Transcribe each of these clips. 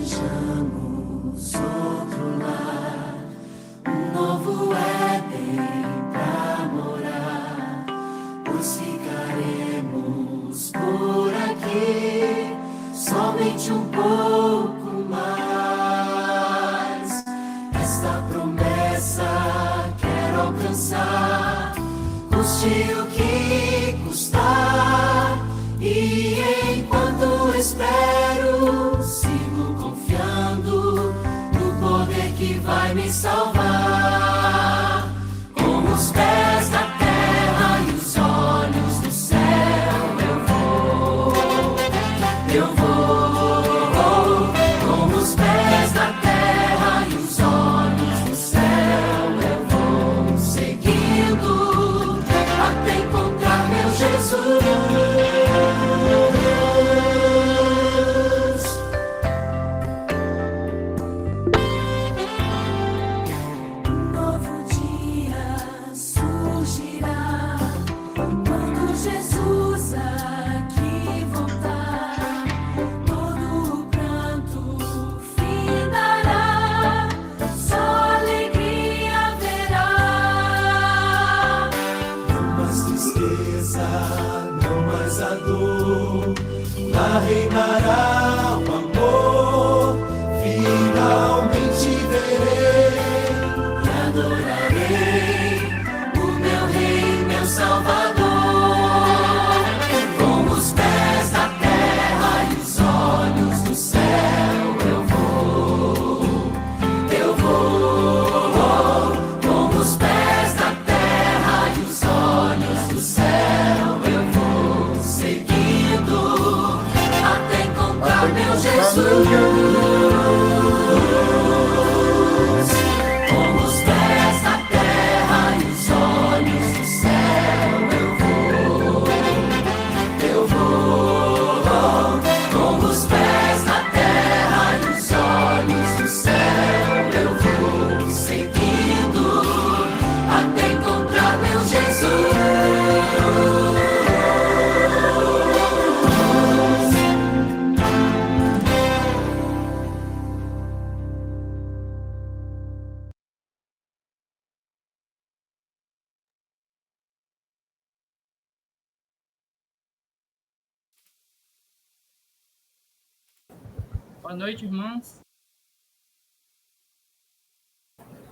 desejamos outro lar, um novo Éden pra morar, pois ficaremos por aqui somente um pouco mais. Esta promessa quero alcançar, custe o que custar, e enquanto espero, sigo confiando no poder que vai me salvar. Com os pés na terra e os olhos no céu, eu vou. Com os pés na terra e os olhos no céu, eu vou seguindo até encontrar meu Jesus. Lá reinará o amor, finalmente verei e adorarei o meu Rei, meu Salvador. Com os pés na terra e os olhos no céu, eu vou. Com os pés na terra e os olhos no céu, eu vou seguindo até encontrar meu Jesus. Com os pés na terra e os olhos no céu, eu vou. Com os pés na terra e os olhos no céu, eu vou seguindo até encontrar meu Jesus. Boa noite, irmãos.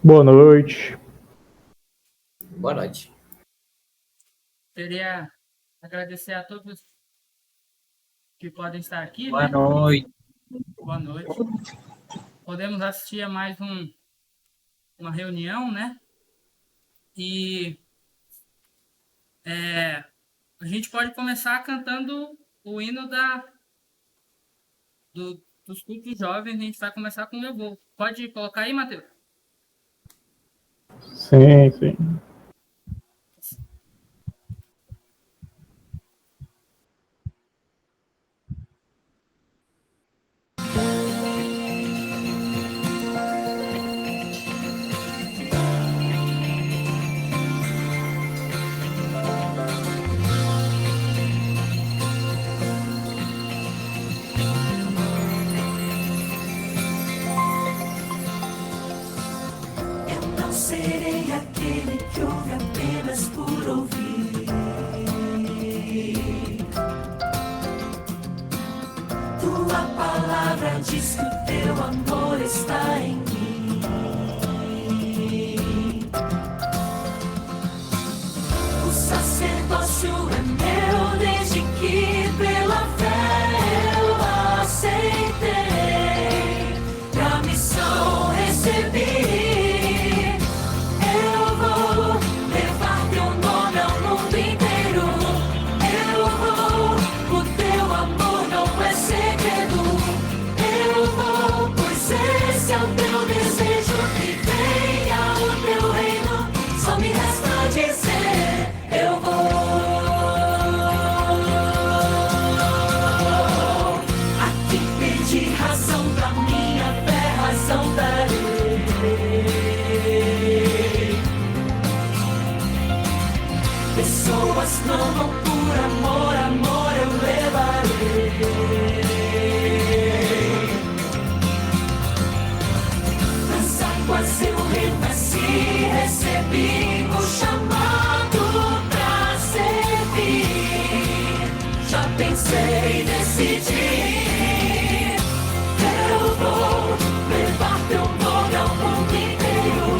Boa noite. Boa noite. Queria agradecer a todos que podem estar aqui. Boa noite. Boa noite. Podemos assistir a mais uma reunião, né? E a gente pode começar cantando o hino dos cultos jovens. A gente vai começar com o Eu Vou. Pode colocar aí, Matheus? Sim, sim. Serei aquele que ouve apenas por ouvir. Tua palavra diz que o teu amor está em mim. O sacerdócio é meu desde que pela fé eu aceitei. E a missão recebi. Esse é o teu desejo, que venha o teu reino. Só me resta dizer, eu vou. A quem pedir razão da minha fé, razão darei. Pessoas clamam por amor, amor eu levarei. comigo chamado pra servir. Já pensei, decidi. Eu vou levar teu nome ao mundo inteiro.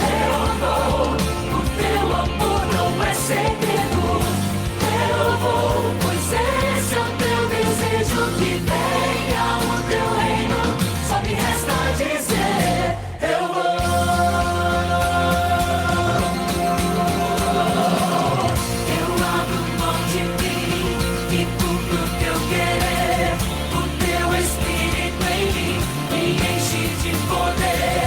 Eu vou, o teu amor não é segredo. Eu vou, pois esse é o teu desejo, que venha o teu reino. Só me resta dizer, eu vou. Eu abro mão de mim e cumpro o teu querer. O teu espírito em mim me enche de poder.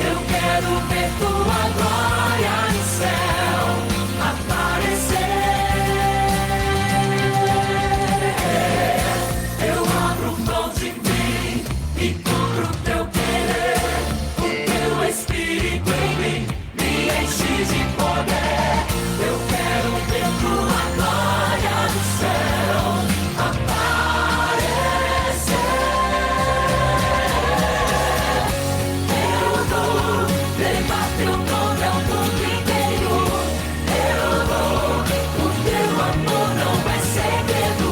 Eu quero ver tua glória no céu aparecer. Eu abro mão de mim e cumpro o teu querer. O teu espírito em mim me enche de poder. Eu quero ver tua glória no céu aparecer. Eu vou levar teu nome ao mundo inteiro. Eu vou, o teu amor não é segredo.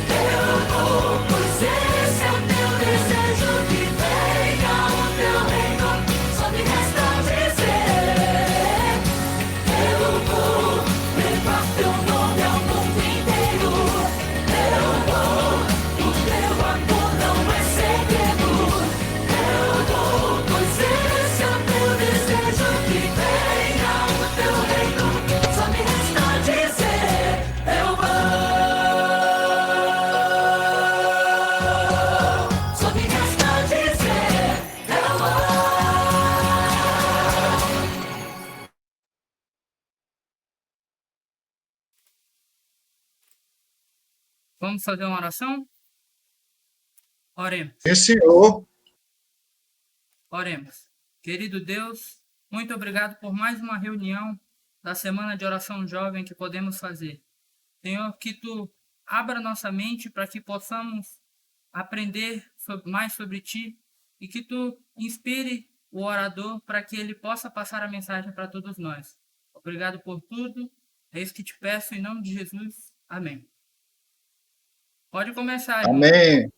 Eu vou, pois esse é o teu desejo, que venha o teu reino. Só me resta dizer, eu vou levar teu nome ao mundo inteiro. Eu vou, o teu amor não é segredo. Eu vou, pois esse é o teu desejo, que venha o teu reino. Só me resta dizer, eu vou. Só me resta dizer, eu vou. Vamos fazer uma oração? Oremos. Sim, senhor. Oremos. Querido Deus, muito obrigado por mais uma reunião da Semana de Oração Jovem que podemos fazer. Senhor, que Tu abra nossa mente para que possamos aprender mais sobre Ti e que Tu inspire o orador para que ele possa passar a mensagem para todos nós. Obrigado por tudo. É isso que te peço em nome de Jesus. Amém. Pode começar, irmão. Amém.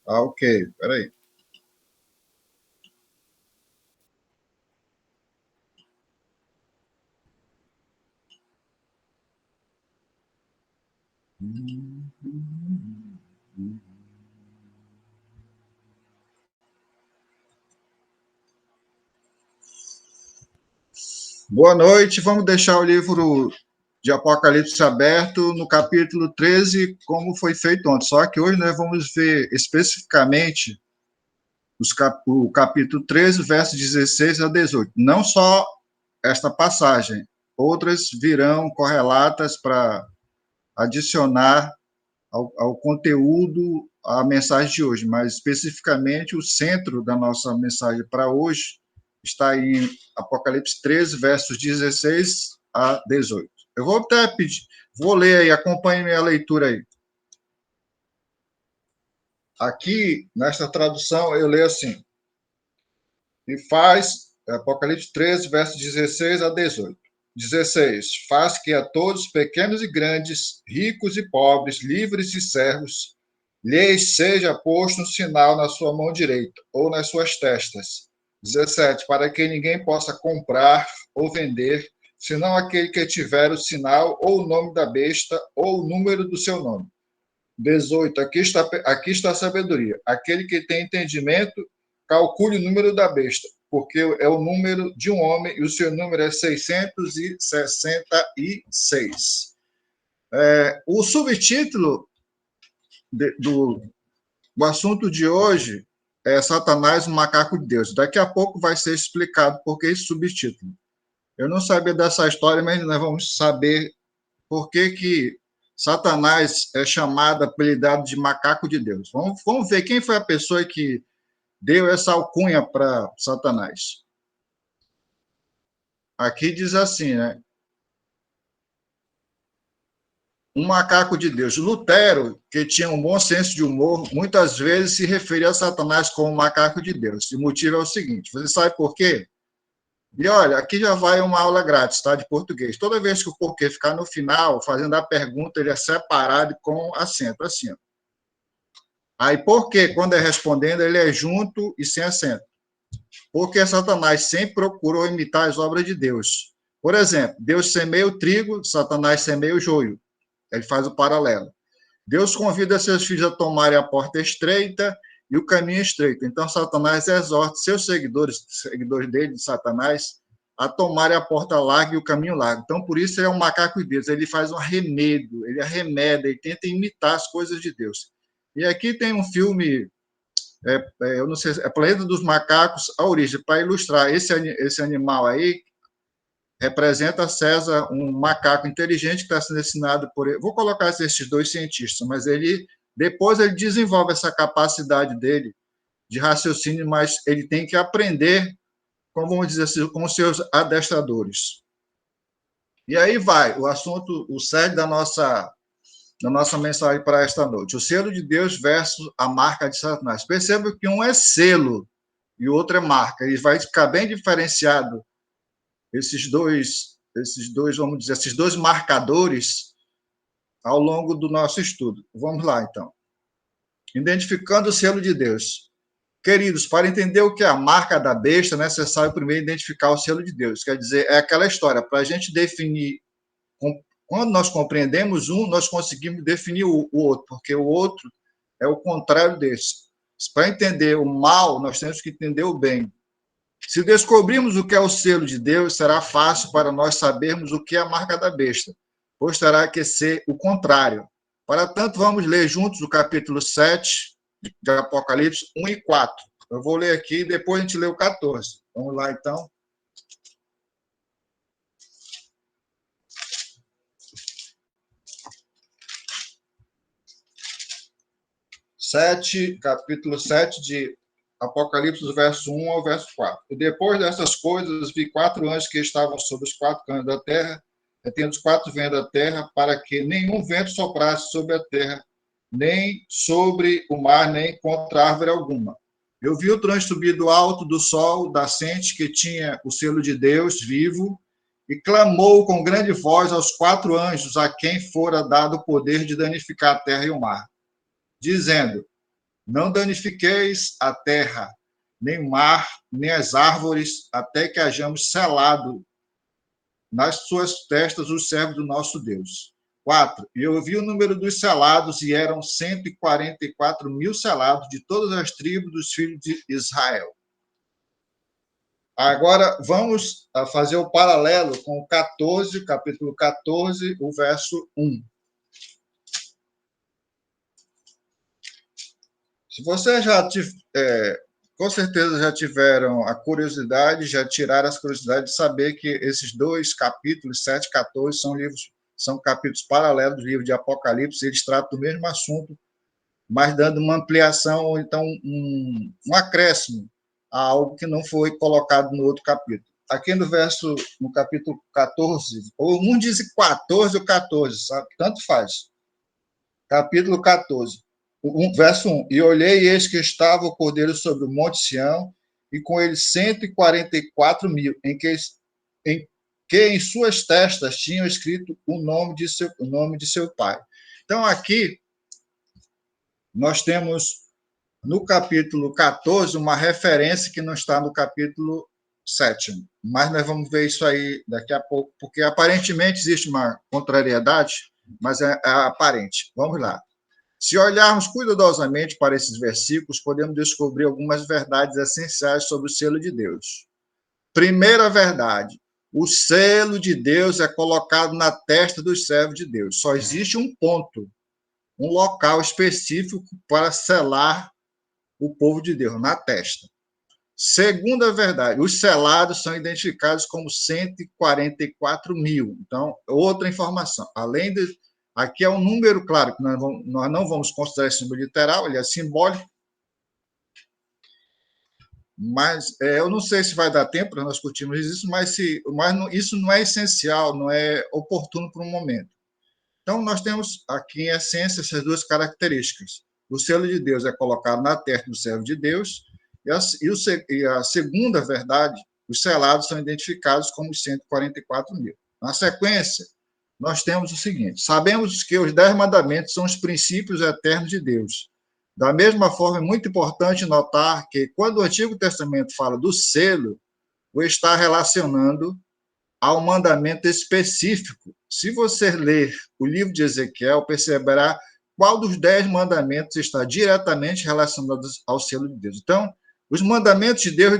Ah, ok. Peraí. Boa noite. Vamos deixar o livro de Apocalipse aberto no capítulo 13, como foi feito ontem. Só que hoje nós vamos ver especificamente o capítulo 13, versos 16 a 18. Não só esta passagem, outras virão correlatas para adicionar ao conteúdo a mensagem de hoje, mas especificamente o centro da nossa mensagem para hoje está em Apocalipse 13, versos 16 a 18. Eu vou até pedir, vou ler aí, acompanhe minha leitura aí. Aqui, nesta tradução, eu leio assim: e faz, Apocalipse 13, versos 16 a 18. 16. Faz que a todos, pequenos e grandes, ricos e pobres, livres e servos, lhes seja posto um sinal na sua mão direita ou nas suas testas. 17. Para que ninguém possa comprar ou vender, senão aquele que tiver o sinal ou o nome da besta ou o número do seu nome. 18. Aqui está a sabedoria. Aquele que tem entendimento, calcule o número da besta, porque é o número de um homem e o seu número é 666. O subtítulo do assunto de hoje é Satanás, o macaco de Deus. Daqui a pouco vai ser explicado por que esse subtítulo. Eu não sabia dessa história, mas nós vamos saber por que Satanás é chamado, apelidado de macaco de Deus. Vamos ver quem foi a pessoa que deu essa alcunha para Satanás. Aqui diz assim, né? Um macaco de Deus. Lutero, que tinha um bom senso de humor, muitas vezes se referia a Satanás como macaco de Deus. E o motivo é o seguinte: você sabe por quê? E olha, aqui já vai uma aula grátis, tá? De português. Toda vez que o porquê ficar no final, fazendo a pergunta, ele é separado com acento, assim. Ó. Aí, porquê, quando é respondendo, ele é junto e sem acento. Porque Satanás sempre procurou imitar as obras de Deus. Por exemplo, Deus semeia o trigo, Satanás semeia o joio. Ele faz o paralelo. Deus convida seus filhos a tomarem a porta estreita e o caminho estreito. Então, Satanás exorta seus seguidores dele, de Satanás, a tomarem a porta larga e o caminho largo. Então, por isso, ele é um macaco de Deus. Ele faz um arremedo, ele arremeda, ele tenta imitar as coisas de Deus. E aqui tem um filme, eu não sei, é Planeta dos Macacos, a origem, para ilustrar esse animal aí, representa César, um macaco inteligente que está sendo ensinado por ele. Vou colocar esses dois cientistas, mas depois ele desenvolve essa capacidade dele de raciocínio, mas ele tem que aprender, como vamos dizer assim, com os seus adestradores. E aí vai o assunto, o cerne da nossa mensagem para esta noite. O selo de Deus versus a marca de Satanás. Perceba que um é selo e o outro é marca. Ele vai ficar bem diferenciado esses dois, vamos dizer, esses dois marcadores ao longo do nosso estudo. Vamos lá, então. Identificando o selo de Deus. Queridos, para entender o que é a marca da besta, é necessário primeiro identificar o selo de Deus. Quer dizer, é aquela história, para a gente definir, quando nós compreendemos um, nós conseguimos definir o outro, porque o outro é o contrário desse. Para entender o mal, nós temos que entender o bem. Se descobrirmos o que é o selo de Deus, será fácil para nós sabermos o que é a marca da besta, pois terá que ser o contrário. Para tanto, vamos ler juntos o capítulo 7 de Apocalipse 1 e 4. Eu vou ler aqui e depois a gente lê o 14. Vamos lá, então. Capítulo 7 de Apocalipse, do verso 1 ao verso 4. E depois dessas coisas, vi 4 anjos que estavam sobre os 4 cantos da terra, tendo os 4 ventos da terra, para que nenhum vento soprasse sobre a terra, nem sobre o mar, nem contra árvore alguma. Eu vi o trânsito subir do alto do sol, da nascente, que tinha o selo de Deus vivo, e clamou com grande voz aos 4 anjos, a quem fora dado o poder de danificar a terra e o mar, dizendo: não danifiqueis a terra, nem o mar, nem as árvores, até que hajamos selado nas suas testas os servos do nosso Deus. 4. E eu vi o número dos selados, e eram 144 mil selados de todas as tribos dos filhos de Israel. Agora, vamos fazer o paralelo com o 14, capítulo 14, o verso 1. Se você com certeza já tiveram a curiosidade, já tiraram as curiosidades de saber que esses dois capítulos, 7 e 14, são capítulos paralelos do livro de Apocalipse, eles tratam do mesmo assunto, mas dando uma ampliação, ou então um acréscimo a algo que não foi colocado no outro capítulo. Aqui no capítulo 14, ou um diz 14 ou 14, sabe? Tanto faz. Capítulo 14. Verso 1. E olhei, e eis que estava o Cordeiro sobre o monte Sião, e com ele 144 mil, em que em suas testas tinham escrito o nome de seu pai. Então, aqui, nós temos, no capítulo 14, uma referência que não está no capítulo 7. Mas nós vamos ver isso aí daqui a pouco, porque aparentemente existe uma contrariedade, mas é aparente. Vamos lá. Se olharmos cuidadosamente para esses versículos, podemos descobrir algumas verdades essenciais sobre o selo de Deus. Primeira verdade: o selo de Deus é colocado na testa dos servos de Deus. Só existe um ponto, um local específico para selar o povo de Deus, na testa. Segunda verdade: os selados são identificados como 144 mil. Então, outra informação. Além de aqui é um número, claro, que nós não vamos considerar esse número literal, ele é simbólico, mas eu não sei se vai dar tempo para nós discutirmos isso, mas isso não é essencial, não é oportuno para um momento. Então, nós temos aqui, em essência, essas duas características. O selo de Deus é colocado na testa do servo de Deus, e a segunda verdade, Os selados são identificados como os 144 mil. Na sequência, nós temos o seguinte: sabemos que os 10 mandamentos são os princípios eternos de Deus. Da mesma forma, é muito importante notar que, quando o Antigo Testamento fala do selo, o está relacionando ao mandamento específico. Se você ler o livro de Ezequiel, perceberá qual dos 10 mandamentos está diretamente relacionado ao selo de Deus. Então, os mandamentos de Deus,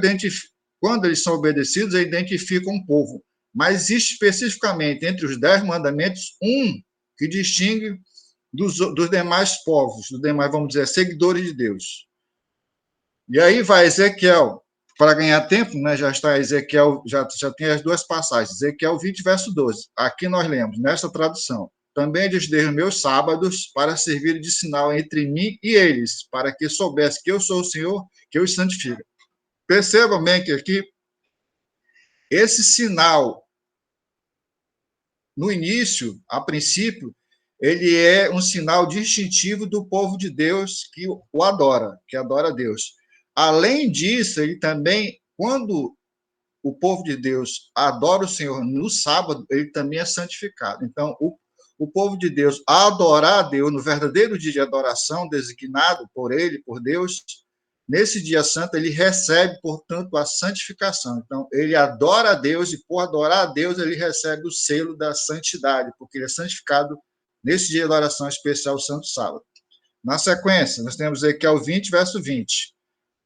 quando eles são obedecidos, identificam um povo. Mas existe especificamente entre os 10 mandamentos um que distingue dos demais povos, dos demais, vamos dizer, seguidores de Deus. E aí vai Ezequiel, para ganhar tempo, né, já está Ezequiel, já tem as duas passagens, Ezequiel 20, verso 12. Aqui nós lemos, nesta tradução: também lhes dei os meus sábados para servir de sinal entre mim e eles, para que soubesse que eu sou o Senhor, que eu os santifico. Percebam bem que aqui, esse sinal, no início, a princípio, ele é um sinal distintivo do povo de Deus que o adora, que adora a Deus. Além disso, ele também, quando o povo de Deus adora o Senhor no sábado, ele também é santificado. Então, o povo de Deus, a adorar a Deus no verdadeiro dia de adoração, designado por ele, por Deus, nesse dia santo, ele recebe, portanto, a santificação. Então, ele adora a Deus e, por adorar a Deus, ele recebe o selo da santidade, porque ele é santificado nesse dia de adoração especial, o Santo Sábado. Na sequência, nós temos Ezequiel 20, verso 20.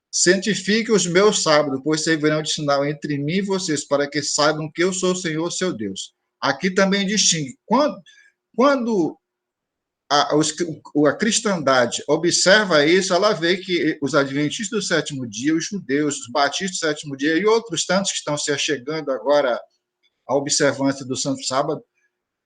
Santifique os meus sábados, pois servirão de sinal entre mim e vocês, para que saibam que eu sou o Senhor, seu Deus. Aqui também distingue. Quando a cristandade observa isso, ela vê que os adventistas do sétimo dia, os judeus, os batistas do sétimo dia e outros tantos que estão se achegando agora à observância do Santo Sábado,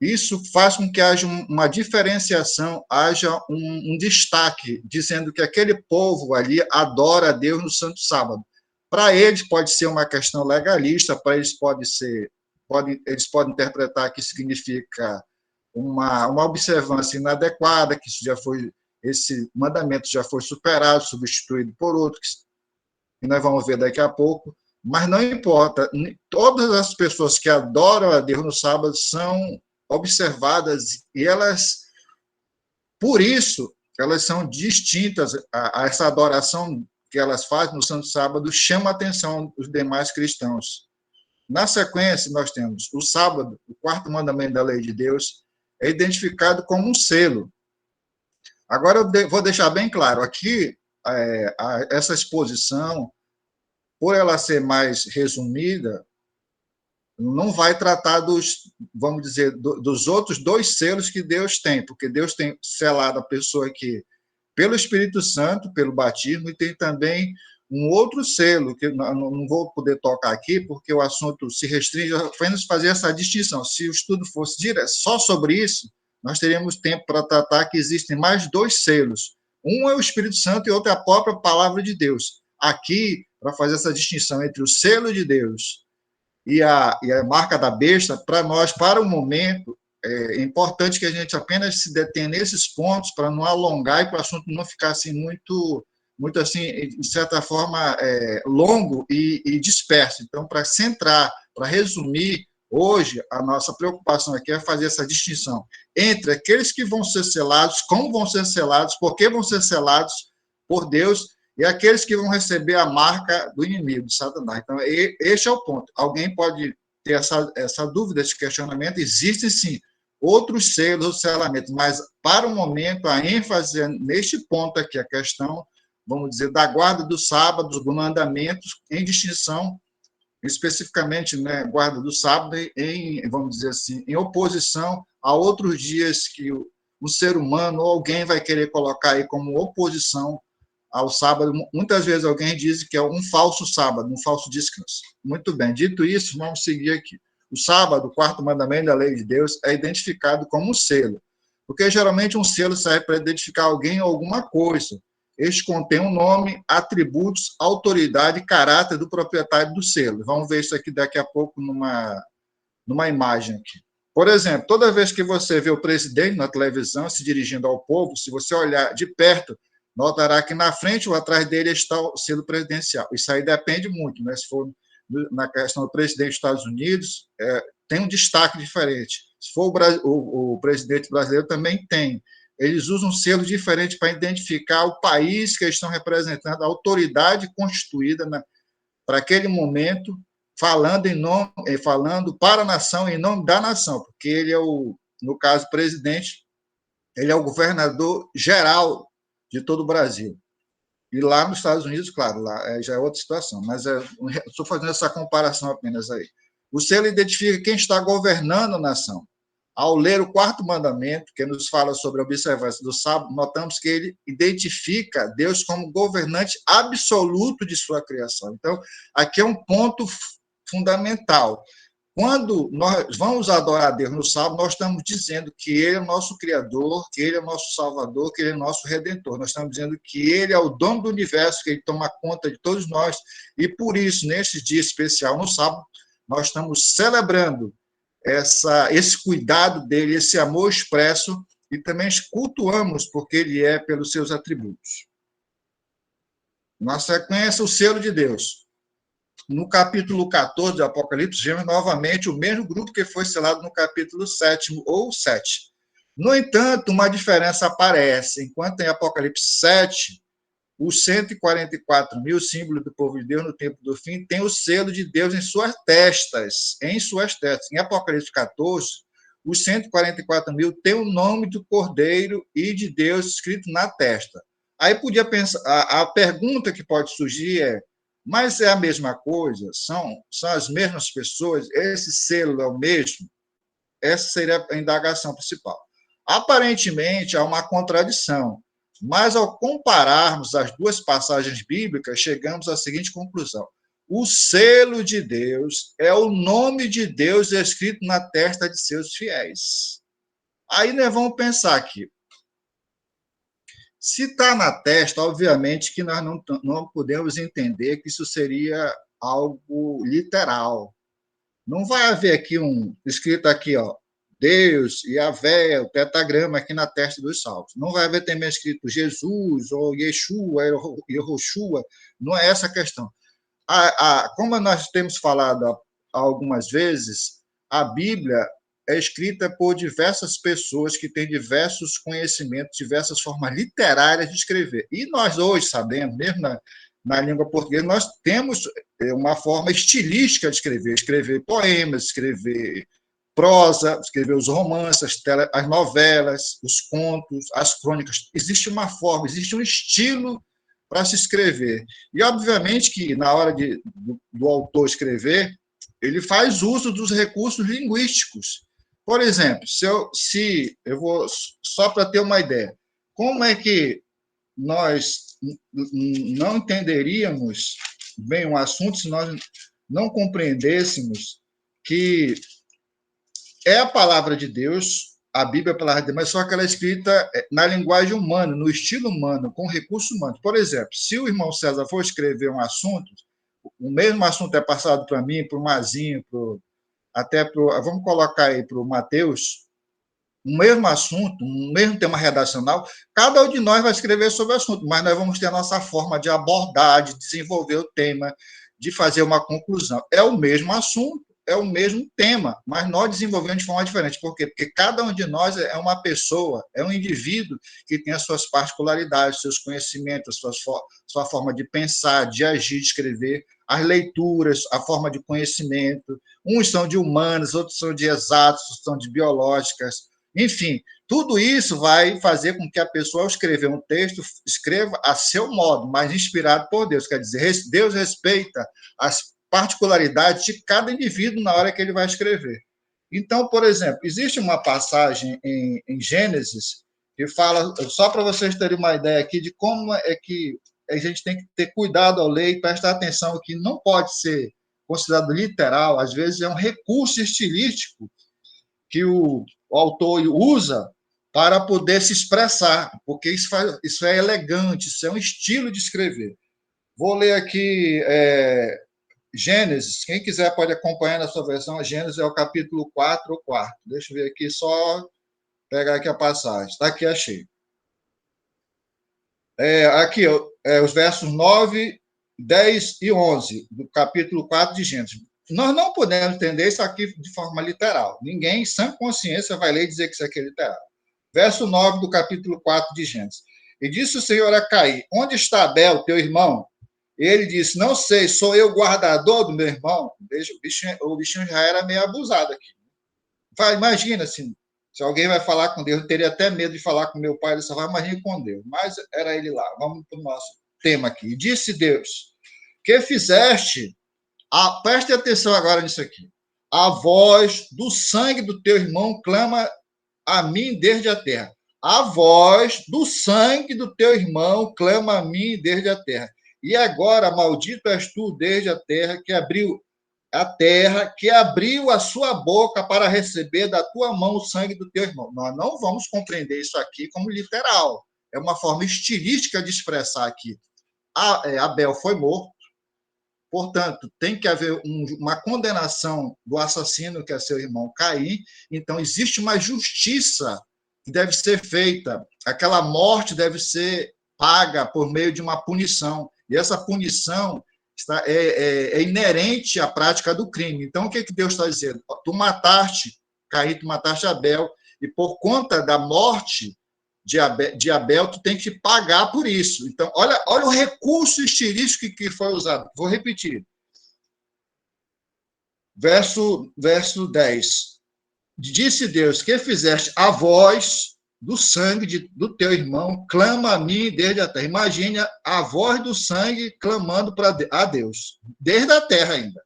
isso faz com que haja uma diferenciação, haja um destaque, dizendo que aquele povo ali adora a Deus no Santo Sábado. Para eles pode ser uma questão legalista, para eles eles podem interpretar que significa uma observância inadequada, que esse mandamento já foi superado, substituído por outro, que nós vamos ver daqui a pouco. Mas não importa, todas as pessoas que adoram a Deus no sábado são observadas, e elas, por isso, elas são distintas. A essa adoração que elas fazem no Santo Sábado chama a atenção dos demais cristãos. Na sequência, nós temos o sábado, o quarto mandamento da lei de Deus, é identificado como um selo. Agora, eu vou deixar bem claro, aqui, essa exposição, por ela ser mais resumida, não vai tratar vamos dizer, dos outros 2 selos que Deus tem, porque Deus tem selado a pessoa aqui pelo Espírito Santo, pelo batismo, e tem também um outro selo, que eu não vou poder tocar aqui, porque o assunto se restringe a apenas fazer essa distinção. Se o estudo fosse direto só sobre isso, nós teríamos tempo para tratar que existem mais 2 selos. Um é o Espírito Santo e outro é a própria palavra de Deus. Aqui, para fazer essa distinção entre o selo de Deus e a marca da besta, para nós, para o momento, é importante que a gente apenas se detenha nesses pontos para não alongar e para o assunto não ficar assim muito assim, de certa forma, longo e disperso. Então, para centrar, para resumir, hoje a nossa preocupação aqui é fazer essa distinção entre aqueles que vão ser selados, como vão ser selados, por que vão ser selados por Deus, e aqueles que vão receber a marca do inimigo, de Satanás. Então, este é o ponto. Alguém pode ter essa dúvida, esse questionamento. Existem, sim, outros selos, outros selamentos, mas, para o momento, a ênfase é neste ponto aqui, a questão, vamos dizer, da guarda do sábado, dos mandamentos, em distinção, especificamente, né, guarda do sábado, vamos dizer assim, em oposição a outros dias que o ser humano ou alguém vai querer colocar aí como oposição ao sábado. Muitas vezes alguém diz que é um falso sábado, um falso descanso. Muito bem, dito isso, vamos seguir aqui. O sábado, o quarto mandamento da lei de Deus, é identificado como um selo, porque geralmente um selo serve para identificar alguém ou alguma coisa. Este contém um nome, atributos, autoridade e caráter do proprietário do selo. Vamos ver isso aqui daqui a pouco numa imagem aqui. Por exemplo, toda vez que você vê o presidente na televisão se dirigindo ao povo, se você olhar de perto, notará que na frente ou atrás dele está o selo presidencial. Isso aí depende muito, né? Se for na questão do presidente dos Estados Unidos, tem um destaque diferente. Se for o presidente brasileiro, também tem. Eles usam um selo diferente para identificar o país que eles estão representando, a autoridade constituída para aquele momento, falando para a nação, em nome da nação, porque ele é no caso, presidente, ele é o governador geral de todo o Brasil. E lá nos Estados Unidos, claro, lá já é outra situação, mas estou fazendo essa comparação apenas aí. O selo identifica quem está governando a nação. Ao ler o quarto mandamento, que nos fala sobre a observância do sábado, notamos que ele identifica Deus como governante absoluto de sua criação. Então, aqui é um ponto fundamental. Quando nós vamos adorar a Deus no sábado, nós estamos dizendo que Ele é o nosso Criador, que Ele é o nosso Salvador, que Ele é o nosso Redentor. Nós estamos dizendo que Ele é o dono do universo, que Ele toma conta de todos nós. E por isso, nesse dia especial, no sábado, nós estamos celebrando esse cuidado dEle, esse amor expresso, e também cultuamos porque Ele é pelos seus atributos. Na sequência, o selo de Deus. No capítulo 14 do Apocalipse, vemos novamente o mesmo grupo que foi selado no capítulo 7 ou 7. No entanto, uma diferença aparece. Enquanto em Apocalipse 7, os 144 mil símbolos do povo de Deus no tempo do fim tem o selo de Deus em suas testas. Em Apocalipse 14, os 144 mil têm o nome do Cordeiro e de Deus escrito na testa. Aí podia pensar, a pergunta que pode surgir é: mas é a mesma coisa? São as mesmas pessoas? Esse selo é o mesmo? Essa seria a indagação principal. Aparentemente, há uma contradição, mas ao compararmos as duas passagens bíblicas, chegamos à seguinte conclusão: o selo de Deus é o nome de Deus escrito na testa de seus fiéis. Aí nós vamos pensar aqui. Se está na testa, obviamente que nós não podemos entender que isso seria algo literal. Não vai haver aqui escrito aqui, ó, Deus, Yahvé, o pentagrama aqui na testa dos salvos. Não vai haver também escrito Jesus, ou Yeshua, Yehoshua. Não é essa a questão. Como nós temos falado algumas vezes, a Bíblia é escrita por diversas pessoas que têm diversos conhecimentos, diversas formas literárias de escrever. E nós hoje sabemos, mesmo na língua portuguesa, nós temos uma forma estilística de escrever poemas, escrever prosa, escrever os romances, as novelas, os contos, as crônicas. Existe uma forma, existe um estilo para se escrever. E, obviamente, que na hora do autor escrever, ele faz uso dos recursos linguísticos. Por exemplo, se eu vou só para ter uma ideia, como é que nós não entenderíamos bem o assunto se nós não compreendêssemos que é a palavra de Deus, a Bíblia é a palavra de Deus, mas só que ela é escrita na linguagem humana, no estilo humano, com recurso humano. Por exemplo, se o irmão César for escrever um assunto, o mesmo assunto é passado para mim, para o Mazinho, vamos colocar aí para o Mateus, o mesmo assunto, o mesmo tema redacional, cada um de nós vai escrever sobre o assunto, mas nós vamos ter a nossa forma de abordar, de desenvolver o tema, de fazer uma conclusão. É o mesmo assunto, é o mesmo tema, mas nós desenvolvemos de forma diferente. Por quê? Porque cada um de nós é uma pessoa, é um indivíduo que tem as suas particularidades, seus conhecimentos, sua forma de pensar, de agir, de escrever, as leituras, a forma de conhecimento. Uns são de humanas, outros são de exatos, outros são de biológicas. Enfim, tudo isso vai fazer com que a pessoa, ao escrever um texto, escreva a seu modo, mas inspirado por Deus. Quer dizer, Deus respeita as particularidades de cada indivíduo na hora que ele vai escrever. Então, por exemplo, existe uma passagem em Gênesis que fala, só para vocês terem uma ideia aqui de como é que a gente tem que ter cuidado ao ler e prestar atenção que não pode ser considerado literal, às vezes é um recurso estilístico que o autor usa para poder se expressar, porque isso é elegante, isso é um estilo de escrever. Vou ler aqui Gênesis, quem quiser pode acompanhar na sua versão, Gênesis é o capítulo 4 ou 4. Deixa eu ver aqui, só pegar aqui a passagem. Está aqui, achei. Aqui, os versos 9, 10 e 11, do capítulo 4 de Gênesis. Nós não podemos entender isso aqui de forma literal. Ninguém, sem consciência, vai ler e dizer que isso aqui é literal. Verso 9 do capítulo 4 de Gênesis. E disse o Senhor a Caim: onde está Abel, teu irmão? Ele disse: não sei, sou eu guardador do meu irmão? Veja, o bichinho já era meio abusado aqui. Imagina, assim, se alguém vai falar com Deus, eu teria até medo de falar com meu pai, ele só vai imaginar com Deus. Mas era ele lá. Vamos para o nosso tema aqui. E disse Deus: que fizeste? Preste atenção agora nisso aqui. A voz do sangue do teu irmão clama a mim desde a terra. A voz do sangue do teu irmão clama a mim desde a terra. E agora, maldito és tu desde a terra, que abriu a sua boca para receber da tua mão o sangue do teu irmão. Nós não vamos compreender isso aqui como literal. É uma forma estilística de expressar aqui. Abel foi morto, portanto, tem que haver uma condenação do assassino, que é seu irmão Caim. Então, existe uma justiça que deve ser feita. Aquela morte deve ser paga por meio de uma punição. E essa punição é inerente à prática do crime. Então, o que Deus está dizendo? Tu mataste Caim, tu mataste Abel, e por conta da morte de Abel, tu tem que pagar por isso. Então, olha o recurso estilístico que foi usado. Vou repetir. Verso 10. Disse Deus: que fizeste a voz do sangue do teu irmão, clama a mim desde a terra. Imagine a voz do sangue clamando a Deus, desde a terra ainda.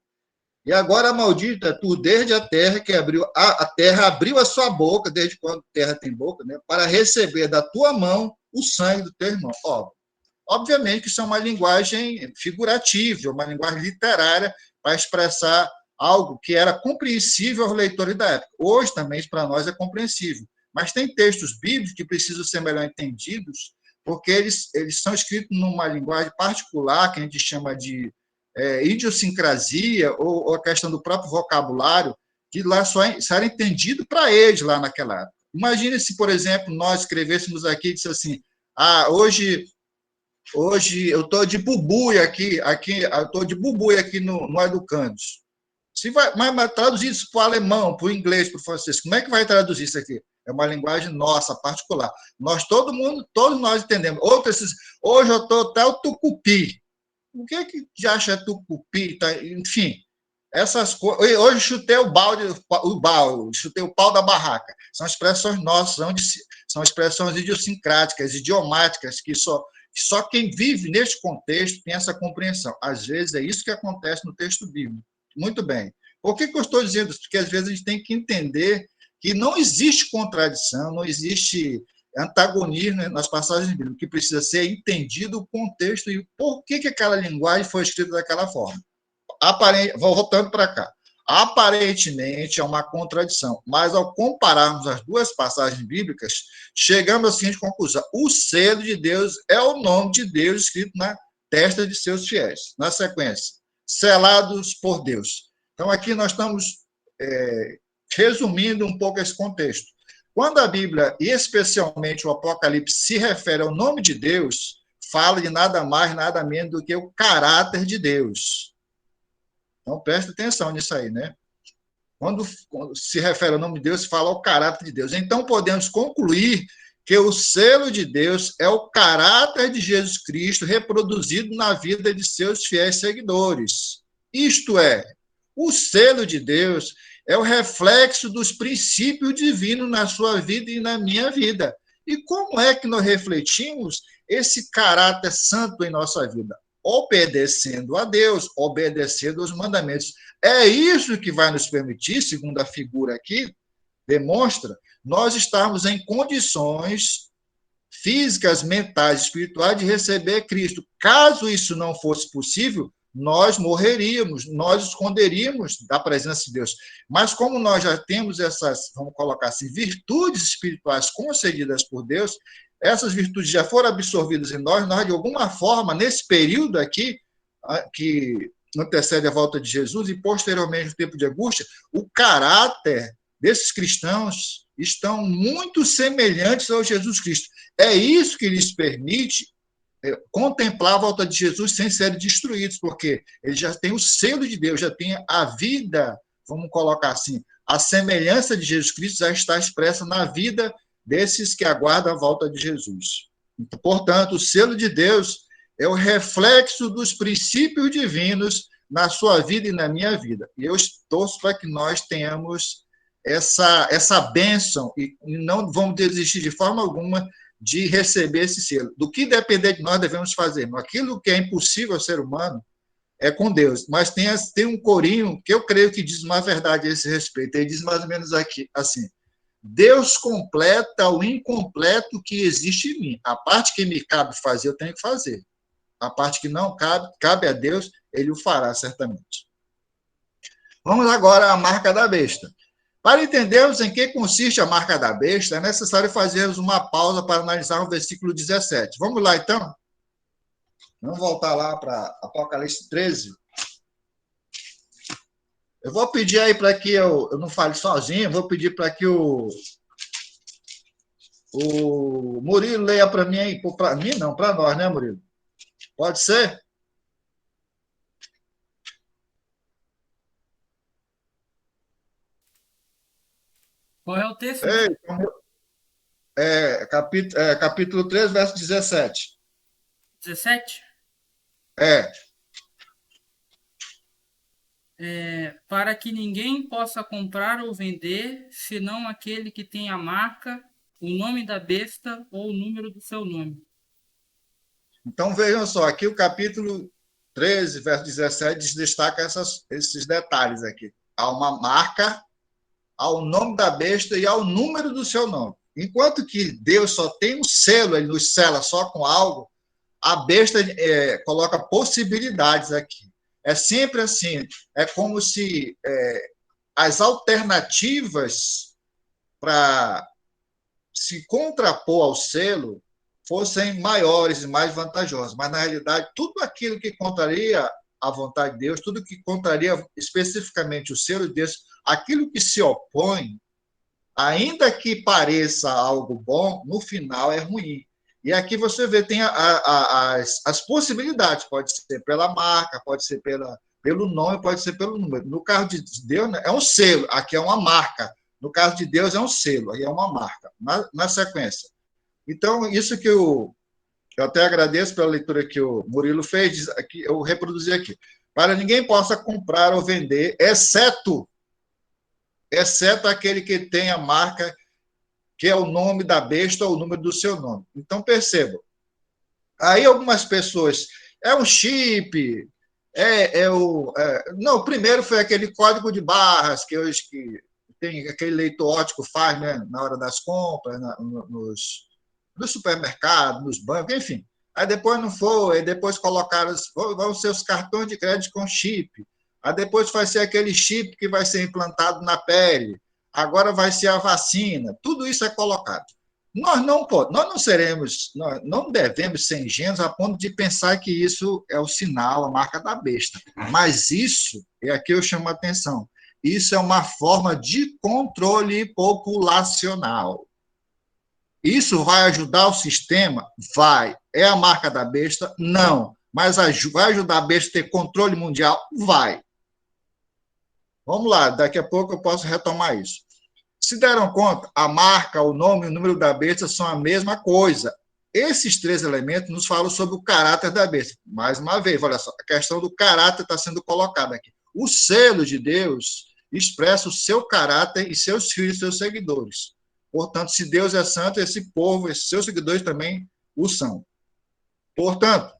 E agora, maldita tu, desde a terra, que a terra abriu a sua boca, desde quando a terra tem boca, né, para receber da tua mão o sangue do teu irmão. Obviamente que isso é uma linguagem figurativa, uma linguagem literária para expressar algo que era compreensível aos leitores da época. Hoje também para nós é compreensível. Mas tem textos bíblicos que precisam ser melhor entendidos, porque eles são escritos numa linguagem particular, que a gente chama de idiosincrasia, ou a questão do próprio vocabulário, que lá só era entendido para eles lá naquela época. Imagine se, por exemplo, nós escrevêssemos aqui e disse assim: hoje eu estou de bubuia aqui eu estou de bubuia aqui no Educandos. Mas traduzir isso para o alemão, para o inglês, para o francês, como é que vai traduzir isso aqui? É uma linguagem nossa, particular. Todos nós entendemos. Hoje eu estou até o tucupi. O que já acha tucupi? Enfim, essas coisas. Hoje chutei o chutei o pau da barraca. São expressões nossas, são expressões idiosincráticas, idiomáticas, que só quem vive neste contexto tem essa compreensão. Às vezes é isso que acontece no texto bíblico. Muito bem. Por que eu estou dizendo isso? Porque às vezes a gente tem que entender que não existe contradição, não existe antagonismo nas passagens bíblicas, que precisa ser entendido o contexto e por que aquela linguagem foi escrita daquela forma. Voltando para cá. Aparentemente é uma contradição, mas ao compararmos as duas passagens bíblicas, chegamos à seguinte conclusão: o selo de Deus é o nome de Deus escrito na testa de seus fiéis. Na sequência, selados por Deus. Então, aqui nós estamos resumindo um pouco esse contexto. Quando a Bíblia, e especialmente o Apocalipse, se refere ao nome de Deus, fala de nada mais, nada menos do que o caráter de Deus. Então, preste atenção nisso aí, né? Quando se refere ao nome de Deus, fala ao caráter de Deus. Então, podemos concluir que o selo de Deus é o caráter de Jesus Cristo reproduzido na vida de seus fiéis seguidores. Isto é, o selo de Deus é o reflexo dos princípios divinos na sua vida e na minha vida. E como é que nós refletimos esse caráter santo em nossa vida? Obedecendo a Deus, obedecendo aos mandamentos. É isso que vai nos permitir, segundo a figura aqui demonstra, nós estarmos em condições físicas, mentais, espirituais de receber Cristo. Caso isso não fosse possível, nós morreríamos, nós esconderíamos da presença de Deus. Mas como nós já temos essas, vamos colocar assim, virtudes espirituais concedidas por Deus, essas virtudes já foram absorvidas em nós de alguma forma, nesse período aqui, que antecede a volta de Jesus e posteriormente no tempo de angústia, o caráter desses cristãos estão muito semelhantes ao Jesus Cristo. É isso que lhes permite contemplar a volta de Jesus sem serem destruídos, porque ele já tem o selo de Deus, já tem a vida, vamos colocar assim, a semelhança de Jesus Cristo já está expressa na vida desses que aguardam a volta de Jesus. Então, portanto, o selo de Deus é o reflexo dos princípios divinos na sua vida e na minha vida. E eu torço para que nós tenhamos essa bênção e não vamos desistir de forma alguma de receber esse selo. Do que depender de nós devemos fazer. Aquilo que é impossível ao ser humano é com Deus. Mas tem um corinho que eu creio que diz uma verdade a esse respeito. Ele diz mais ou menos aqui, assim: Deus completa o incompleto que existe em mim. A parte que me cabe fazer, eu tenho que fazer. A parte que não cabe a Deus, ele o fará certamente. Vamos agora à marca da besta. Para entendermos em que consiste a marca da besta, é necessário fazermos uma pausa para analisar o versículo 17. Vamos lá, então? Vamos voltar lá para Apocalipse 13. Eu vou pedir aí para que eu não fale sozinho, vou pedir para que o Murilo leia para mim aí. Para mim não, para nós, né, Murilo? Pode ser? Qual é o texto? Capítulo 3, verso 17. 17? Para que ninguém possa comprar ou vender, senão aquele que tem a marca, o nome da besta ou o número do seu nome. Então, vejam só, aqui o capítulo 13, verso 17, destaca esses detalhes aqui. Há uma marca, ao nome da besta e ao número do seu nome. Enquanto que Deus só tem um selo, ele nos sela só com algo, a besta coloca possibilidades aqui. É sempre assim, é como se as alternativas para se contrapor ao selo fossem maiores e mais vantajosas. Mas, na realidade, tudo aquilo que contraria a vontade de Deus, tudo que contraria especificamente o selo de Deus, aquilo que se opõe, ainda que pareça algo bom, no final é ruim. E aqui você vê, tem as possibilidades, pode ser pela marca, pode ser pelo nome, pode ser pelo número. No caso de Deus, é um selo, aqui é uma marca. No caso de Deus, é um selo, aí é uma marca, na sequência. Então, isso que eu até agradeço pela leitura que o Murilo fez, aqui, eu reproduzi aqui. Para ninguém possa comprar ou vender, exceto aquele que tem a marca, que é o nome da besta ou o número do seu nome. Então, percebam. Aí algumas pessoas, é um chip, não, primeiro foi aquele código de barras que hoje tem aquele leitor óptico faz, né, na hora das compras, nos supermercados, nos bancos, enfim. Aí depois não foi, aí depois colocaram, vão ser os cartões de crédito com chip. Aí depois vai ser aquele chip que vai ser implantado na pele. Agora vai ser a vacina. Tudo isso é colocado. Nós não devemos ser ingênuos a ponto de pensar que isso é o sinal, a marca da besta. Mas isso, e aqui eu chamo a atenção, isso é uma forma de controle populacional. Isso vai ajudar o sistema? Vai. É a marca da besta? Não. Mas vai ajudar a besta a ter controle mundial? Vai. Vamos lá, daqui a pouco eu posso retomar isso. Se deram conta, a marca, o nome e o número da besta são a mesma coisa. Esses três elementos nos falam sobre o caráter da besta. Mais uma vez, olha só, a questão do caráter está sendo colocada aqui. O selo de Deus expressa o seu caráter e seus filhos, seus seguidores. Portanto, se Deus é santo, esse povo, esses seus seguidores também o são. Portanto,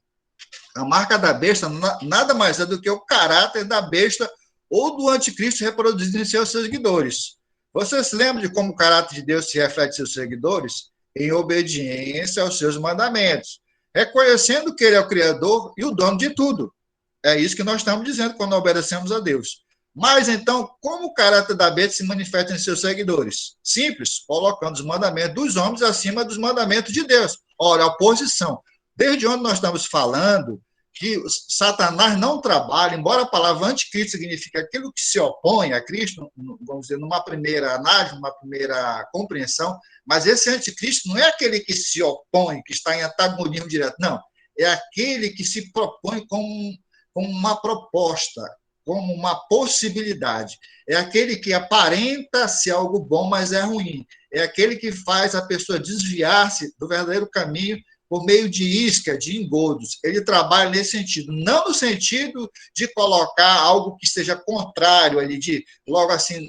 a marca da besta nada mais é do que o caráter da besta ou do anticristo reproduzido em seus seguidores. Você se lembra de como o caráter de Deus se reflete em seus seguidores? Em obediência aos seus mandamentos, reconhecendo que ele é o Criador e o dono de tudo. É isso que nós estamos dizendo quando obedecemos a Deus. Mas, então, como o caráter da besta se manifesta em seus seguidores? Simples, colocando os mandamentos dos homens acima dos mandamentos de Deus. Ora, a oposição. Desde onde nós estamos falando que Satanás não trabalha, embora a palavra anticristo signifique aquilo que se opõe a Cristo, vamos dizer, numa primeira análise, numa primeira compreensão, mas esse anticristo não é aquele que se opõe, que está em antagonismo direto, não. é aquele que se propõe como uma proposta, como uma possibilidade. É aquele que aparenta ser algo bom, mas é ruim. É aquele que faz a pessoa desviar-se do verdadeiro caminho por meio de isca, de engodos. Ele trabalha nesse sentido, não no sentido de colocar algo que seja contrário ali, de logo assim,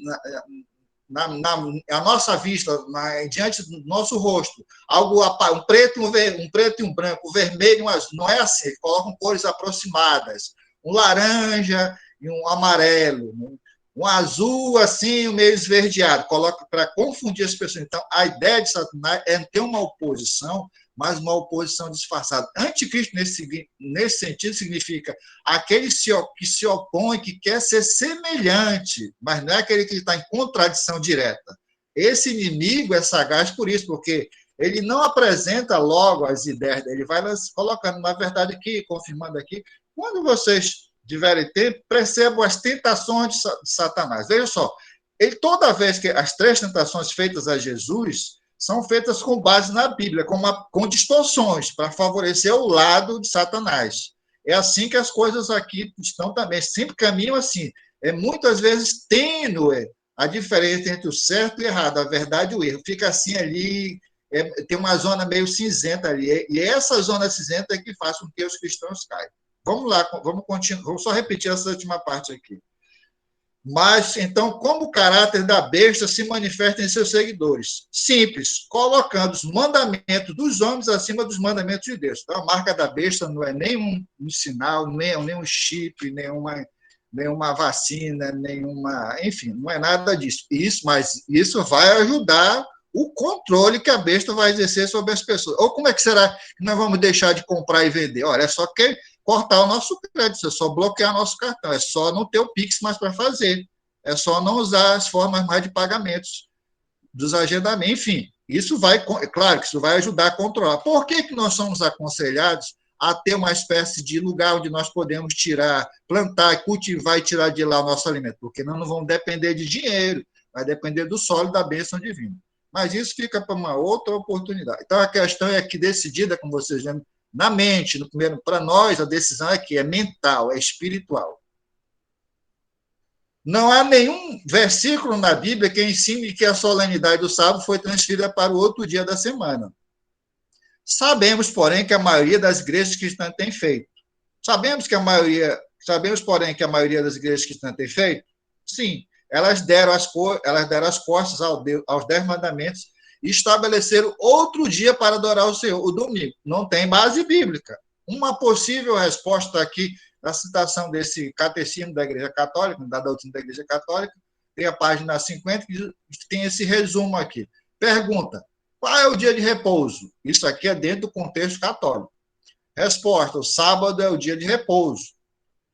a nossa vista, diante do nosso rosto, algo um preto e um branco, um vermelho e um azul. Não é assim, eles colocam cores aproximadas, um laranja e um amarelo, um azul assim, um meio esverdeado, coloca para confundir as pessoas. Então, a ideia de Satanás é ter uma oposição, mas uma oposição disfarçada. Anticristo, nesse sentido, significa aquele que se opõe, que quer ser semelhante, mas não é aquele que está em contradição direta. Esse inimigo é sagaz por isso, porque ele não apresenta logo as ideias dele, ele vai colocando, na verdade, aqui, confirmando aqui, quando vocês tiverem tempo, percebam as tentações de Satanás. Veja só, toda vez que as 3 tentações feitas a Jesus são feitas com base na Bíblia, com distorções, para favorecer o lado de Satanás. É assim que as coisas aqui estão também, sempre caminham assim. É muitas vezes tênue a diferença entre o certo e o errado, a verdade e o erro. Fica assim ali, tem uma zona meio cinzenta ali, e essa zona cinzenta é que faz com que os cristãos caiam. Vamos lá, vamos continuar, vamos só repetir essa última parte aqui. Mas, então, como o caráter da besta se manifesta em seus seguidores? Simples, colocando os mandamentos dos homens acima dos mandamentos de Deus. Então, a marca da besta não é nenhum sinal, nem um chip, nenhuma vacina, enfim, não é nada disso. Mas isso vai ajudar o controle que a besta vai exercer sobre as pessoas. Ou como é que será que nós vamos deixar de comprar e vender? Olha, é só que cortar o nosso crédito, é só bloquear nosso cartão, é só não ter o Pix mais para fazer, é só não usar as formas mais de pagamentos dos agendamentos, enfim, isso vai, claro que isso vai ajudar a controlar. Por que nós somos aconselhados a ter uma espécie de lugar onde nós podemos plantar, cultivar e tirar de lá o nosso alimento? Porque nós não vamos depender de dinheiro, vai depender do solo da bênção divina. Mas isso fica para uma outra oportunidade. Então, a questão é que decidida, como vocês lembram, na mente, no primeiro, para nós, a decisão é mental, é espiritual. Não há nenhum versículo na Bíblia que ensine que a solenidade do sábado foi transferida para o outro dia da semana. Sabemos, porém, que a maioria das igrejas cristãs tem feito. Sabemos, porém, que a maioria das igrejas cristãs tem feito? Sim. Elas deram as costas aos 10 mandamentos e estabeleceram outro dia para adorar o Senhor, o domingo. Não tem base bíblica. Uma possível resposta aqui, na citação desse catecismo da Igreja Católica, da doutrina da Igreja Católica, tem a página 50, que tem esse resumo aqui. Pergunta, qual é o dia de repouso? Isso aqui é dentro do contexto católico. Resposta, o sábado é o dia de repouso.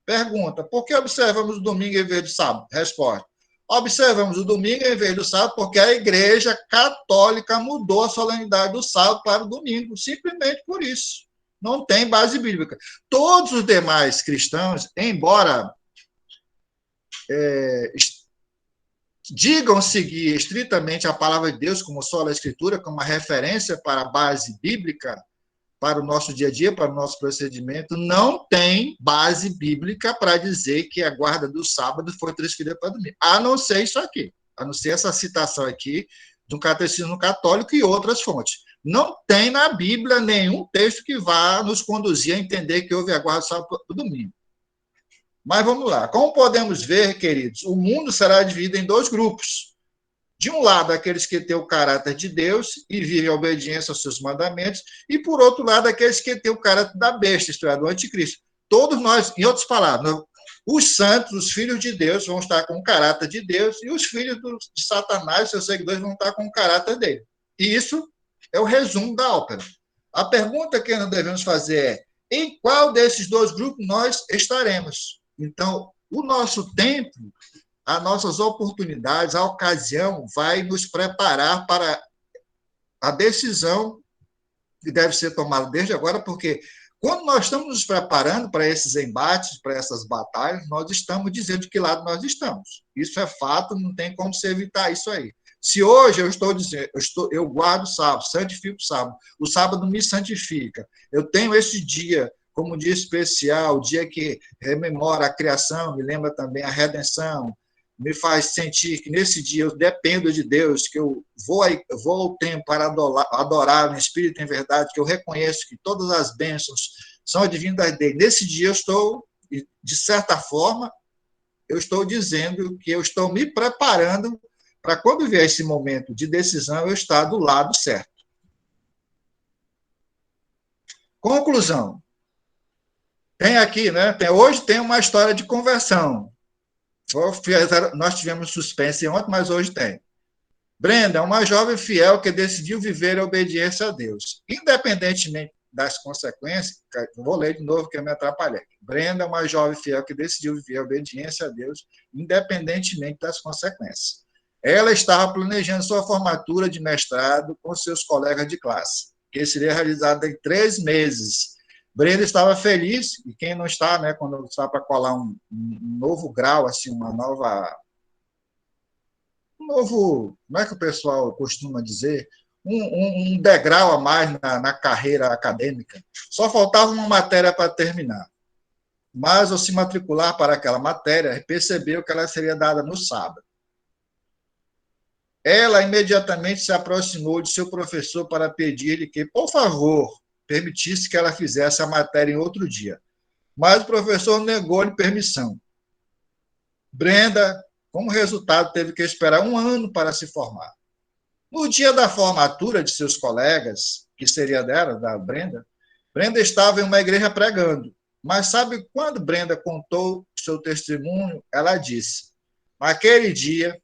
Pergunta, por que observamos o domingo em vez do sábado? Resposta, observamos o domingo em vez do sábado porque a Igreja Católica mudou a solenidade do sábado para o domingo, simplesmente por isso. Não tem base bíblica. Todos os demais cristãos, embora digam seguir estritamente a palavra de Deus como sola Escritura, como uma referência para a base bíblica, para o nosso dia a dia, para o nosso procedimento, não tem base bíblica para dizer que a guarda do sábado foi transferida para domingo. A não ser isso aqui, a não ser essa citação aqui do Catecismo Católico e outras fontes. Não tem na Bíblia nenhum texto que vá nos conduzir a entender que houve a guarda do sábado para o domingo. Mas vamos lá. Como podemos ver, queridos, o mundo será dividido em 2 grupos. De um lado, aqueles que têm o caráter de Deus e vivem a obediência aos seus mandamentos, e, por outro lado, aqueles que têm o caráter da besta, isto é, do anticristo. Todos nós, em outras palavras, os santos, os filhos de Deus, vão estar com o caráter de Deus, e os filhos de Satanás, seus seguidores, vão estar com o caráter dele. E isso é o resumo da ópera. A pergunta que nós devemos fazer é, em qual desses 2 grupos nós estaremos? Então, o nosso tempo, as nossas oportunidades, a ocasião vai nos preparar para a decisão que deve ser tomada desde agora, porque quando nós estamos nos preparando para esses embates, para essas batalhas, nós estamos dizendo de que lado nós estamos. Isso é fato, não tem como se evitar isso aí. Se hoje eu estou dizendo, eu guardo o sábado, santifico o sábado me santifica. Eu tenho esse dia como um dia especial, o dia que rememora a criação, me lembra também a redenção, me faz sentir que nesse dia eu dependo de Deus, que eu vou ao templo para adorar no Espírito em verdade, que eu reconheço que todas as bênçãos são advindas dele. Nesse dia eu estou, de certa forma, eu estou dizendo que eu estou me preparando para quando vier esse momento de decisão, eu estar do lado certo. Conclusão. Tem aqui, né? Hoje tem uma história de conversão. Nós tivemos suspense ontem, mas hoje tem. Brenda é uma jovem fiel que decidiu viver a obediência a Deus. Independentemente das consequências, vou ler de novo que eu me atrapalhei. Brenda é uma jovem fiel que decidiu viver a obediência a Deus, independentemente das consequências. Ela estava planejando sua formatura de mestrado com seus colegas de classe, que seria realizada em 3 meses. Brenda estava feliz, e quem não está, né, quando está para colar um novo grau, assim, um novo, como é que o pessoal costuma dizer? Um degrau a mais na carreira acadêmica. Só faltava uma matéria para terminar. Mas, ao se matricular para aquela matéria, percebeu que ela seria dada no sábado. Ela imediatamente se aproximou de seu professor para pedir-lhe que, por favor, permitisse que ela fizesse a matéria em outro dia. Mas o professor negou-lhe permissão. Brenda, como resultado, teve que esperar 1 ano para se formar. No dia da formatura de seus colegas, que seria dela, da Brenda, Brenda estava em uma igreja pregando. Mas sabe quando Brenda contou seu testemunho? Ela disse: naquele dia,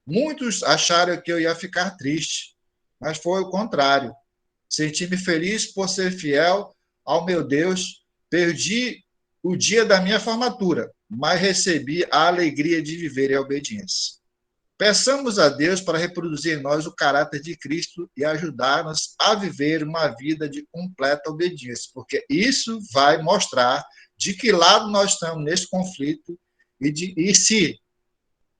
muitos acharam que eu ia ficar triste, mas foi o contrário. Senti-me feliz por ser fiel ao meu Deus. Perdi o dia da minha formatura, mas recebi a alegria de viver em obediência. Peçamos a Deus para reproduzir em nós o caráter de Cristo e ajudar-nos a viver uma vida de completa obediência, porque isso vai mostrar de que lado nós estamos nesse conflito e se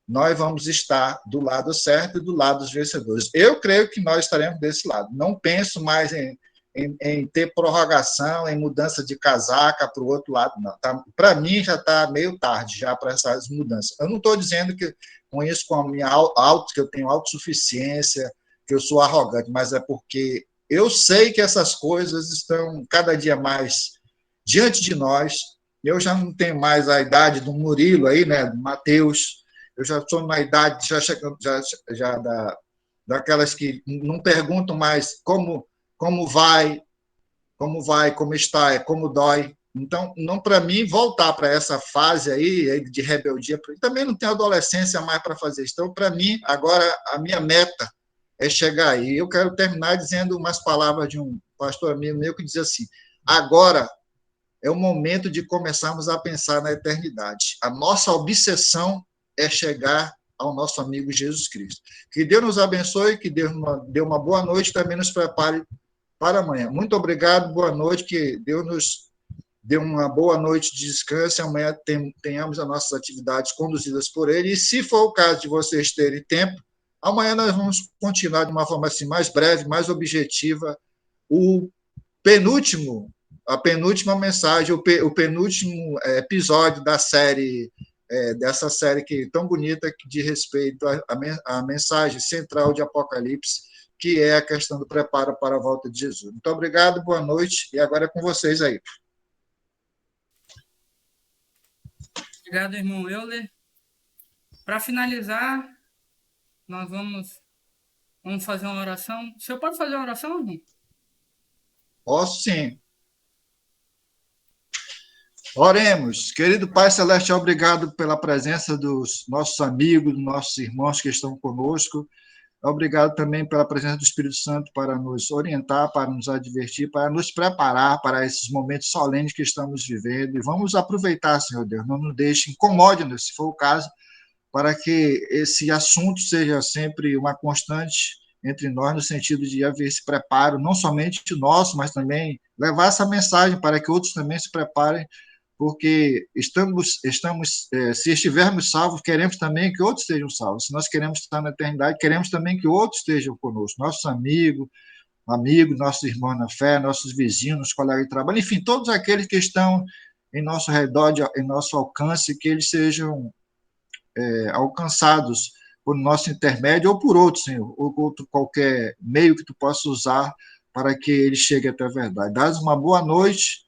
nós vamos estar do lado certo e do lado dos vencedores. Eu creio que nós estaremos desse lado. Não penso mais em ter prorrogação, em mudança de casaca para o outro lado, não. Tá? Para mim, já está meio tarde já para essas mudanças. Eu não estou dizendo que com isso, com a minha que eu tenho autossuficiência, que eu sou arrogante, mas é porque eu sei que essas coisas estão cada dia mais diante de nós. Eu já não tenho mais a idade do Murilo aí, né, do Mateus. Eu já estou na idade daquelas que não perguntam mais como vai, como está, como dói. Então, não para mim voltar para essa fase aí de rebeldia, porque também não tenho adolescência mais para fazer isso. Então, para mim, agora, a minha meta é chegar aí. Eu quero terminar dizendo umas palavras de um pastor amigo meu que diz assim: agora é o momento de começarmos a pensar na eternidade. A nossa obsessão é chegar ao nosso amigo Jesus Cristo. Que Deus nos abençoe, que Deus dê uma boa noite e também nos prepare para amanhã. Muito obrigado, boa noite, que Deus nos dê uma boa noite de descanso e amanhã tenhamos as nossas atividades conduzidas por Ele. E se for o caso de vocês terem tempo, amanhã nós vamos continuar de uma forma assim, mais breve, mais objetiva, a penúltima mensagem, o penúltimo episódio da série, dessa série que tão bonita, que diz respeito à mensagem central de Apocalipse, que é a questão do preparo para a volta de Jesus. Muito obrigado, boa noite, e agora é com vocês aí. Obrigado, irmão Euler. Para finalizar, nós vamos fazer uma oração. O senhor pode fazer uma oração, irmão? Posso sim. Oremos. Querido Pai Celestial, obrigado pela presença dos nossos amigos, dos nossos irmãos que estão conosco. Obrigado também pela presença do Espírito Santo para nos orientar, para nos advertir, para nos preparar para esses momentos solenes que estamos vivendo. E vamos aproveitar, Senhor Deus, não nos deixe, incomode-nos, se for o caso, para que esse assunto seja sempre uma constante entre nós, no sentido de haver esse preparo, não somente nosso, mas também levar essa mensagem para que outros também se preparem porque se estivermos salvos, queremos também que outros estejam salvos. Se nós queremos estar na eternidade, queremos também que outros estejam conosco, nossos amigos, nossos irmãos na fé, nossos vizinhos, colegas de trabalho, enfim, todos aqueles que estão em nosso redor, em nosso alcance, que eles sejam alcançados por nosso intermédio ou por outros, Senhor, ou outro qualquer meio que tu possa usar para que eles cheguem até a verdade. Dá-nos uma boa noite,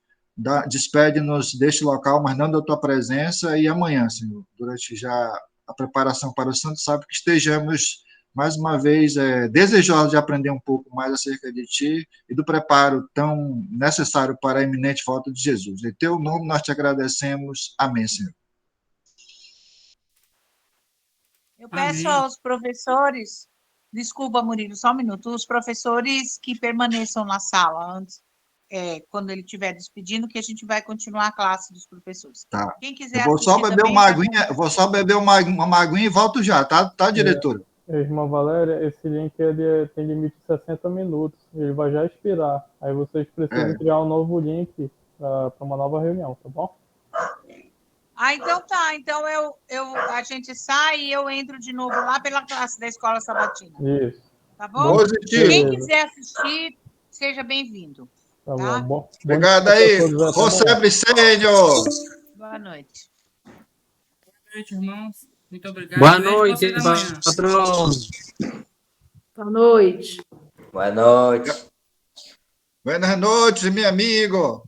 despede-nos deste local, mas não da tua presença, e amanhã, Senhor, durante já a preparação para o Santo Sábado, que estejamos mais uma vez desejosos de aprender um pouco mais acerca de Ti e do preparo tão necessário para a iminente volta de Jesus. Em Teu nome nós te agradecemos. Amém, Senhor. Eu peço Amém. aos professores, desculpa, Murilo, só um minuto, os professores que permaneçam na sala antes, quando ele estiver despedindo, que a gente vai continuar a classe dos professores. Tá. Quem quiser Eu vou só assistir beber também, uma tá aguinha, vou só beber uma aguinha e volto já, tá, diretora? Irmã Valéria, esse link ele tem limite de 60 minutos. Ele vai já expirar. Aí vocês precisam criar um novo link para uma nova reunião, tá bom? então tá. Então a gente sai e eu entro de novo lá pela classe da Escola Sabatina. Isso. Tá bom? Positivo. Quem quiser assistir, seja bem-vindo. Tá Tá? bom. Obrigado aí. Até amanhã. Recebe, Senhor. Boa noite. Boa noite, irmãos. Muito obrigado. Boa Vejo noite, vocês amanhã. patrão. Boa noite. Boa noite. Buenas noites, meu amigo.